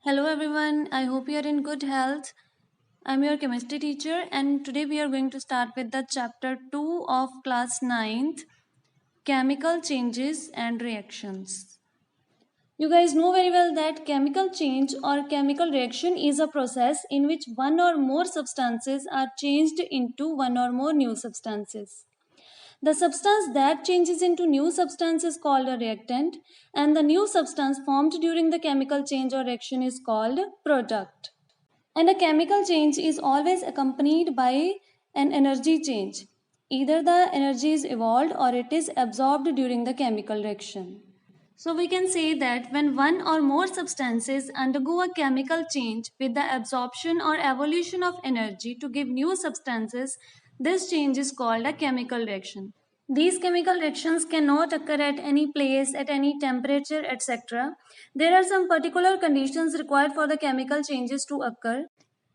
Hello everyone, I hope you are in good health. I'm your chemistry teacher and today we are going to start with the chapter 2 of class ninth, chemical changes and reactions. You guys know very well that chemical change or chemical reaction is a process in which one or more substances are changed into one or more new substances. The substance that changes into new substance is called a reactant, and the new substance formed during the chemical change or reaction is called product. And a chemical change is always accompanied by an energy change. Either the energy is evolved or it is absorbed during the chemical reaction. So we can say that when one or more substances undergo a chemical change with the absorption or evolution of energy to give new substances, this change is called a chemical reaction. These chemical reactions cannot occur at any place, at any temperature, etc. There are some particular conditions required for the chemical changes to occur.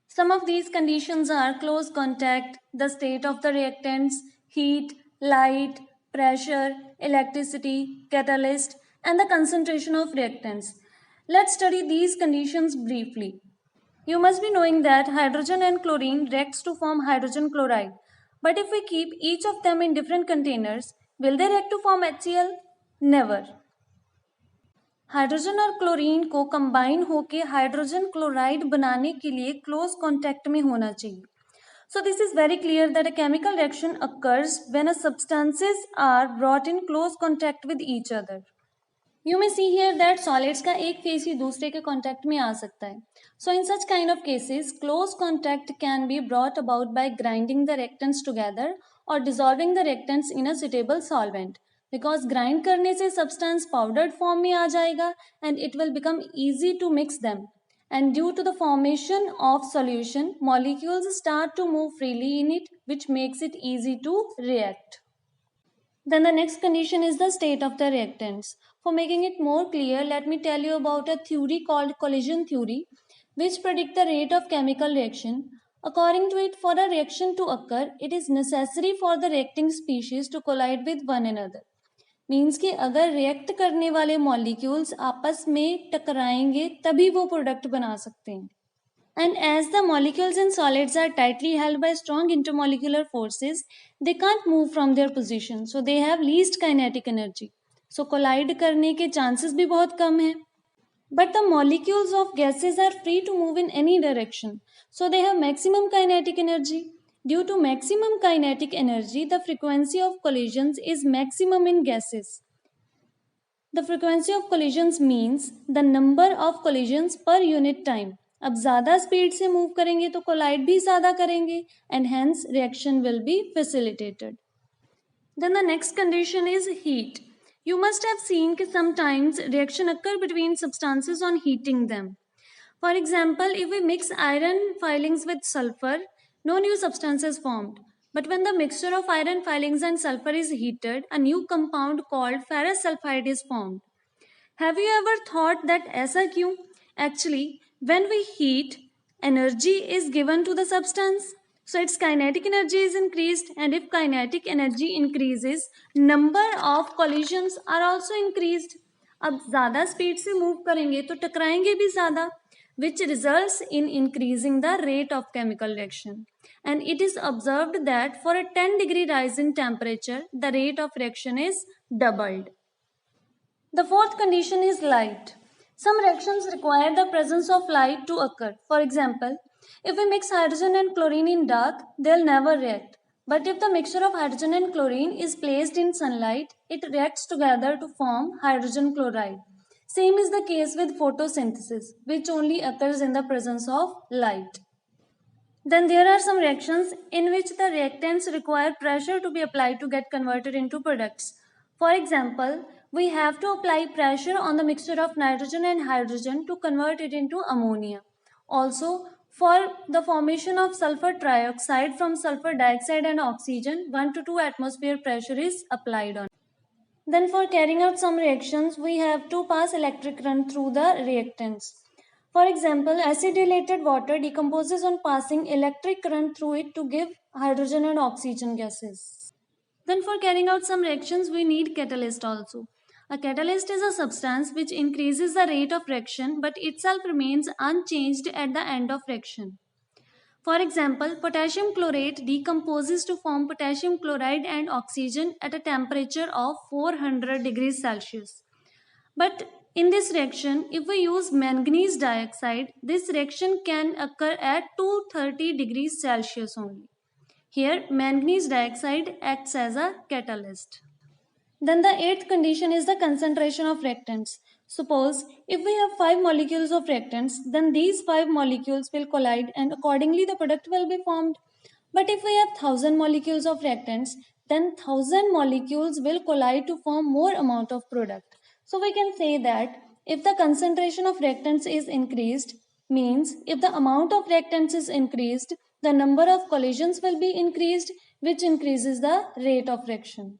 Some of these conditions are close contact, the state of the reactants, heat, light, pressure, electricity, catalyst, and the concentration of reactants. Let's study these conditions briefly. You must be knowing that hydrogen and chlorine reacts to form hydrogen chloride. But if we keep each of them in different containers, will they react to form HCl? Never. Hydrogen और chlorine को combine होकर hydrogen chloride बनाने के लिए close contact में होना चाहिए. So this is very clear that a chemical reaction occurs when a substances are brought in close contact with each other. You may see here that solids का एक face ही दूसरे के contact में आ सकता है. So in such kind of cases, close contact can be brought about by grinding the reactants together or dissolving the reactants in a suitable solvent. Because grind करने से substance powdered form में आ जाएगा and it will become easy to mix them. And due to the formation of solution, molecules start to move freely in it, which makes it easy to react. Then the next condition is the state of the reactants. For making it more clear, let me tell you about a theory called collision theory, which predict the rate of chemical reaction. According to it, for a reaction to occur, it is necessary for the reacting species to collide with one another. Means कि अगर react करने वाले molecules आपस में टकराएंगे तभी वो product बना सकते हैं. And as the molecules in solids are tightly held by strong intermolecular forces, they can't move from their position. So they have least kinetic energy. So collide करने के chances भी बहुत कम हैं. But the molecules of gases are free to move in any direction. So they have maximum kinetic energy. Due to maximum kinetic energy, the frequency of collisions is maximum in gases. The frequency of collisions means the number of collisions per unit time. अब ज़्यादा speed से move करेंगे तो collide भी ज़्यादा करेंगे and hence reaction will be facilitated. Then the next condition is heat. You must have seen that sometimes reaction occur between substances on heating them. For example, if we mix iron filings with sulfur, no new substance is formed. But when the mixture of iron filings and sulfur is heated, a new compound called ferrous sulfide is formed. Have you ever thought that ऐसा क्यों? Actually, when we heat, energy is given to the substance. So its kinetic energy is increased, and if kinetic energy increases, number of collisions are also increased. अब ज़्यादा speed से move करेंगे तो टकराएंगे भी ज़्यादा, which results in increasing the rate of chemical reaction. And it is observed that for a 10-degree rise in temperature, the rate of reaction is doubled. The fourth condition is light. Some reactions require the presence of light to occur. For example, if we mix hydrogen and chlorine in dark, they'll never react. But if the mixture of hydrogen and chlorine is placed in sunlight, it reacts together to form hydrogen chloride. Same is the case with photosynthesis, which only occurs in the presence of light. Then there are some reactions in which the reactants require pressure to be applied to get converted into products. For example, we have to apply pressure on the mixture of nitrogen and hydrogen to convert it into ammonia. Also, for the formation of sulfur trioxide from sulfur dioxide and oxygen, 1 to 2 atmosphere pressure is applied on. Then for carrying out some reactions, we have to pass electric current through the reactants. For example, acidylated water decomposes on passing electric current through it to give hydrogen and oxygen gases. Then for carrying out some reactions, we need catalyst also. A catalyst is a substance which increases the rate of reaction but itself remains unchanged at the end of reaction. For example, potassium chlorate decomposes to form potassium chloride and oxygen at a temperature of 400 degrees Celsius. But in this reaction, if we use manganese dioxide, this reaction can occur at 230 degrees Celsius only. Here, manganese dioxide acts as a catalyst. Then the eighth condition is the concentration of reactants. Suppose if we have 5 molecules of reactants, then these 5 molecules will collide and accordingly the product will be formed. But if we have 1000 molecules of reactants, then 1000 molecules will collide to form more amount of product. So we can say that if the concentration of reactants is increased, means if the amount of reactants is increased, the number of collisions will be increased, which increases the rate of reaction.